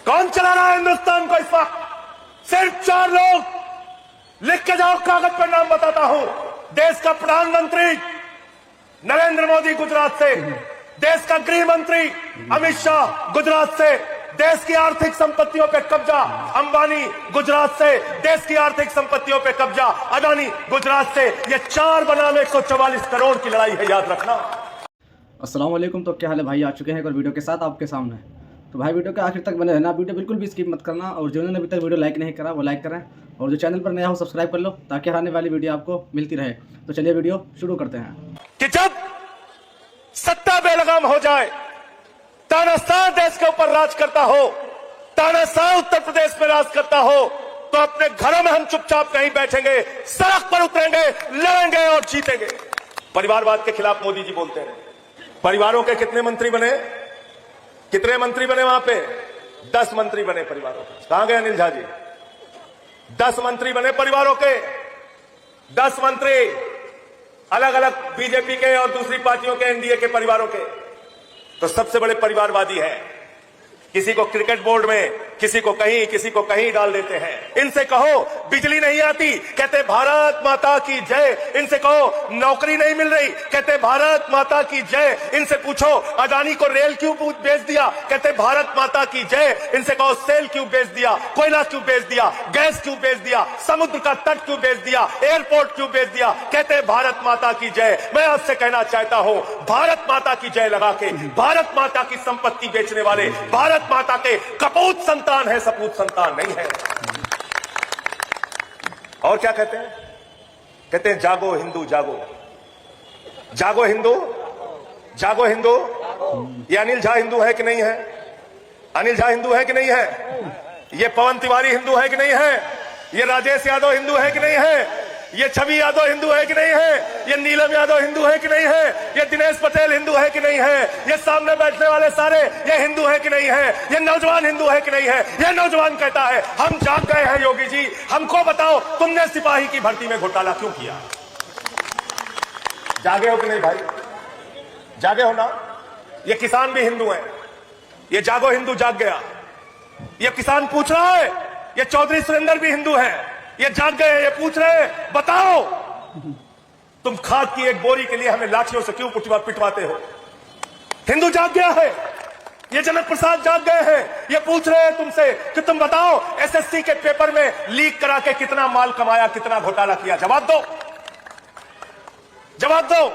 कौन चला रहा है हिंदुस्तान को इस वक्त? सिर्फ 4 लोग। लिख के जाओ, कागज पर नाम बताता हूं। देश का प्रधानमंत्री नरेंद्र मोदी गुजरात से, देश का गृह मंत्री अमित शाह गुजरात से, देश की आर्थिक संपत्तियों पे कब्जा अंबानी गुजरात से, देश की आर्थिक संपत्तियों पे कब्जा अदानी गुजरात से। ये 4 बनाम 144 करोड़ की लड़ाई है, याद रखना। अस्सलाम वालेकुम। तो क्या हाल है भाई? आ चुके हैं एक और वीडियो के साथ आपके सामने। तो भाई वीडियो के आखिर तक बने रहना, वीडियो बिल्कुल भी स्किप मत करना, और जिन्होंने अभी तक वीडियो लाइक नहीं करा वो लाइक करें, और जो चैनल पर नया हो सब्सक्राइब कर लो ताकि आने वाली वीडियो आपको मिलती रहे। तो चलिए वीडियो शुरू करते हैं। कि जब सत्ता बेलगाम हो जाए, तानाशाह देश के ऊपर राज करता हो, तानाशाह उत्तर प्रदेश में राज करता हो, तो अपने घरों में हम चुपचाप नहीं बैठेंगे, सड़क पर उतरेंगे, लड़ेंगे और जीतेंगे। परिवारवाद के खिलाफ मोदी जी बोलते हैं। परिवारों के कितने मंत्री बने? कितने मंत्री बने वहां पे? 10 मंत्री बने परिवारों के। कहां गए अनिल झा जी? 10 मंत्री बने परिवारों के। 10 मंत्री अलग अलग बीजेपी के और दूसरी पार्टियों के, एनडीए के परिवारों के। तो सबसे बड़े परिवारवादी हैं। किसी को क्रिकेट बोर्ड में, किसी को कहीं डाल देते हैं। इनसे कहो बिजली नहीं आती, कहते भारत माता की जय। इनसे कहो नौकरी नहीं मिल रही, कहते भारत माता की जय। इनसे पूछो अदानी को रेल क्यों बेच दिया, कहते भारत माता की जय। इनसे कहो सेल क्यों बेच दिया, कोयला क्यों बेच दिया, गैस क्यों बेच दिया, समुद्र का तट क्यों बेच दिया, एयरपोर्ट क्यों बेच दिया, कहते भारत माता की जय। मैं आपसे कहना चाहता हूं, भारत माता की जय लगा के भारत माता की संपत्ति बेचने वाले भारत माता के कपूत संतान है, सपूत संतान नहीं है। और क्या कहते हैं? कहते हैं जागो हिंदू जागो, जागो हिंदू, जागो हिंदू। ये अनिल झा हिंदू है कि नहीं है? अनिल झा हिंदू है कि नहीं है? ये पवन तिवारी हिंदू है कि नहीं है? ये राजेश यादव हिंदू है कि नहीं है? ये छवि यादव हिंदू है कि नहीं है? ये नीलम यादव हिंदू है कि नहीं है? ये दिनेश पटेल हिंदू है कि नहीं है? ये सामने बैठने वाले सारे ये हिंदू है कि नहीं है? ये नौजवान हिंदू है कि नहीं है? ये नौजवान कहता है हम जाग गए हैं योगी जी, हमको बताओ तुमने सिपाही की भर्ती में घोटाला क्यों किया? जागे हो कि नहीं भाई? जागे हो ना? ये किसान भी हिंदू है। ये जागो हिंदू जाग गया। ये किसान पूछ रहा है, ये चौधरी सुरेंद्र भी हिंदू है, ये जाग गए, ये पूछ रहे हैं बताओ तुम खाद की एक बोरी के लिए हमें लाठियों से क्यों पिटवाते हो? हिंदू जाग गया है। ये जनक प्रसाद जाग गए हैं। ये पूछ रहे हैं तुमसे कि तुम बताओ एसएससी के पेपर में लीक करा के कितना माल कमाया, कितना घोटाला किया? जवाब दो, जवाब दो।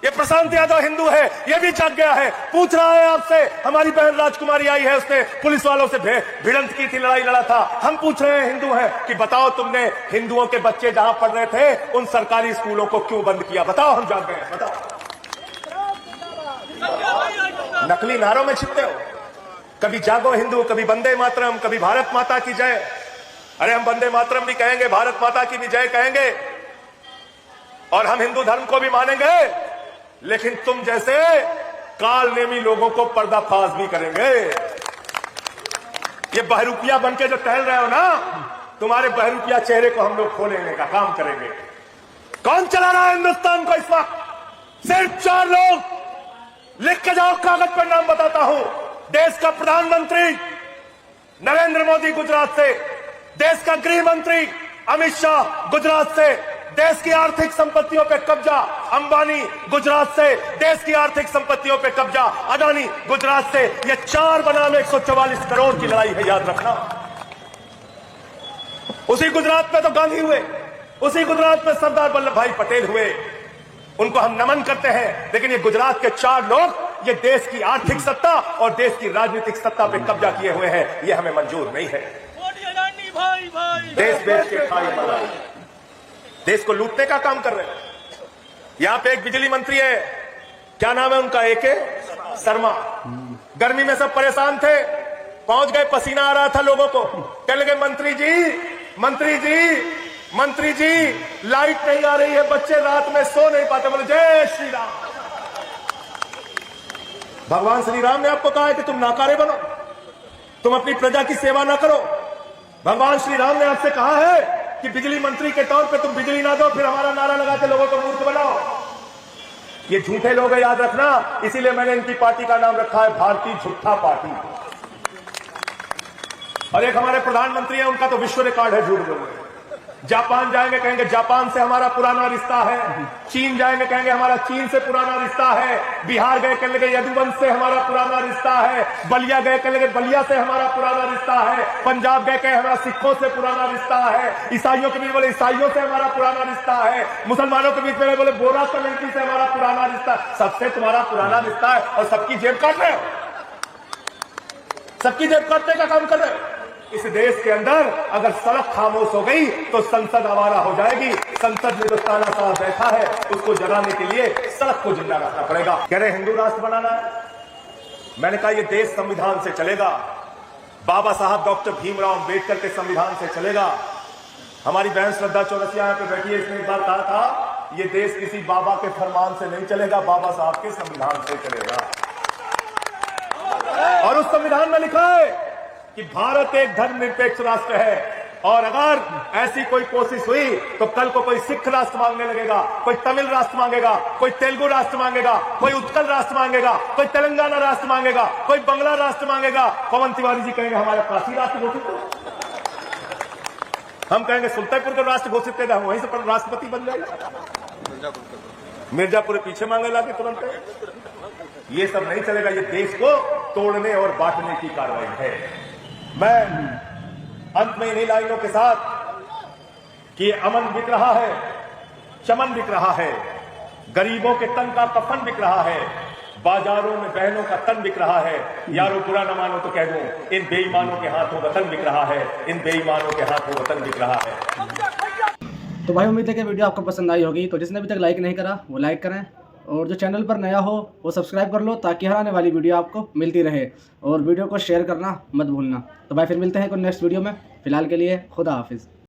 ये प्रशांत यादव हिंदू है, ये भी जाग गया है, पूछ रहा है आपसे। हमारी बहन राजकुमारी आई है, उसने पुलिस वालों से भिड़ंत की थी, लड़ाई लड़ा था। हम पूछ रहे हैं हिंदू है कि बताओ तुमने हिंदुओं के बच्चे जहां पढ़ रहे थे उन सरकारी स्कूलों को क्यों बंद किया? बताओ, हम जाग गए हैं, बताओ। नकली नारों में छिपते हो। कभी जागो हिंदू, कभी वंदे मातरम, कभी भारत माता की जय। अरे हम वंदे मातरम भी कहेंगे, भारत माता की भी जय कहेंगे, और हम हिंदू धर्म को भी मानेंगे, लेकिन तुम जैसे कालनेमी लोगों को पर्दाफाश भी करेंगे। ये बहरूपिया बनके जो टहल रहे हो ना, तुम्हारे बहरूपिया चेहरे को हम लोग खोलने का काम करेंगे। कौन चला रहा है हिंदुस्तान को इस वक्त? सिर्फ 4 लोग। लिख के जाओ, कागज पर नाम बताता हूं। देश का प्रधानमंत्री नरेंद्र मोदी गुजरात से, देश का गृह मंत्री अमित शाह गुजरात से, देश की आर्थिक संपत्तियों पे कब्जा अंबानी गुजरात से, देश की आर्थिक संपत्तियों पे कब्जा अदानी गुजरात से। ये 4 बनाम 144 करोड़ की लड़ाई है, याद रखना। उसी गुजरात में तो गांधी हुए, उसी गुजरात में सरदार वल्लभ भाई पटेल हुए, उनको हम नमन करते हैं। लेकिन ये गुजरात के 4 लोग ये देश की आर्थिक सत्ता और देश की राजनीतिक सत्ता पे कब्जा किए हुए हैं, ये हमें मंजूर नहीं है। देश बेच के खाई बनाई, देश को लूटने का काम कर रहे हैं। यहां पे एक बिजली मंत्री है, क्या नाम है उनका? एके शर्मा। गर्मी में सब परेशान थे, पहुंच गए, पसीना आ रहा था लोगों को, कहने लगे मंत्री जी, मंत्री जी, मंत्री जी, लाइट नहीं आ रही है, बच्चे रात में सो नहीं पाते। बोले जय श्री राम। भगवान श्री राम ने आपको कहा है कि तुम नाकारे बनो, तुम अपनी प्रजा की सेवा ना करो। भगवान श्री राम ने आपसे कहा है कि बिजली मंत्री के तौर पे तुम बिजली ना दो, फिर हमारा नारा लगाते लोगों को मूर्ख बनाओ। ये झूठे लोग हैं, याद रखना। इसीलिए मैंने इनकी पार्टी का नाम रखा है भारतीय झूठा पार्टी। और एक हमारे प्रधानमंत्री हैं, उनका तो विश्व रिकॉर्ड है झूठ बोलने। जापान जाएंगे कहेंगे जापान से हमारा पुराना रिश्ता है, चीन जाएंगे कहेंगे हमारा चीन से पुराना रिश्ता है, बिहार गए कह लेंगे यदुवंश से हमारा पुराना रिश्ता है, बलिया गए कह लेंगे बलिया से हमारा पुराना रिश्ता है, पंजाब गए कहे हमारा सिखों से पुराना रिश्ता है, ईसाइयों के बीच बोले ईसाइयों से हमारा पुराना रिश्ता है, मुसलमानों के बीच में बोले बोरा कम्युनिटी से हमारा पुराना रिश्ता, सबसे तुम्हारा पुराना रिश्ता है और सबकी जेब काट रहे हो, सबकी जेब काटने का काम कर रहे हो। इस देश के अंदर अगर सड़क खामोश हो गई तो संसद आवारा हो जाएगी। संसद में जो तानाशाह बैठा है उसको जगाने के लिए सड़क को जिंदा रखना पड़ेगा। कह रहे हिंदू राष्ट्र बनाना है, मैंने कहा यह देश संविधान से चलेगा, बाबा साहब डॉक्टर भीमराव अंबेडकर के संविधान से चलेगा। हमारी बहन श्रद्धा चौरसिया यहाँ पे बैठी है, इसने एक बार कहा था यह देश किसी बाबा के फरमान से नहीं चलेगा, बाबा साहब के संविधान से चलेगा। और उस संविधान में लिखा है कि भारत एक धर्मनिरपेक्ष राष्ट्र है, और अगर ऐसी कोई कोशिश हुई तो कल को कोई सिख राष्ट्र मांगने लगेगा, कोई तमिल राष्ट्र मांगेगा, कोई तेलुगु राष्ट्र मांगेगा, कोई उत्कल राष्ट्र मांगेगा, कोई तेलंगाना राष्ट्र मांगेगा, कोई बंगला राष्ट्र मांगेगा। पवन तिवारी जी कहेंगे हमारा काशी राष्ट्र घोषित करो, हम कहेंगे सुल्तानपुर का राष्ट्र घोषित करेगा, हम वहीं से राष्ट्रपति बन जाएगा। मिर्जापुर पीछे मांगे लाके तुरंत। ये सब नहीं चलेगा, ये देश को तोड़ने और बांटने की कार्रवाई है। मैं अंत में इन्हीं लाइनों के साथ कि अमन बिक रहा है, चमन बिक रहा है, गरीबों के तन का कफन बिक रहा है, बाजारों में बहनों का तन बिक रहा है। यारो बुरा न मानो तो कह दूं, इन बेईमानों के हाथों वतन बिक रहा है, इन बेईमानों के हाथों वतन बिक रहा है। तो भाई उम्मीद है कि वीडियो आपको पसंद आई होगी। तो जिसने अभी तक लाइक नहीं करा वो लाइक करें, और जो चैनल पर नया हो वो सब्सक्राइब कर लो ताकि हर आने वाली वीडियो आपको मिलती रहे, और वीडियो को शेयर करना मत भूलना। तो भाई फिर मिलते हैं कोई नेक्स्ट वीडियो में, फिलहाल के लिए खुदा हाफिज़।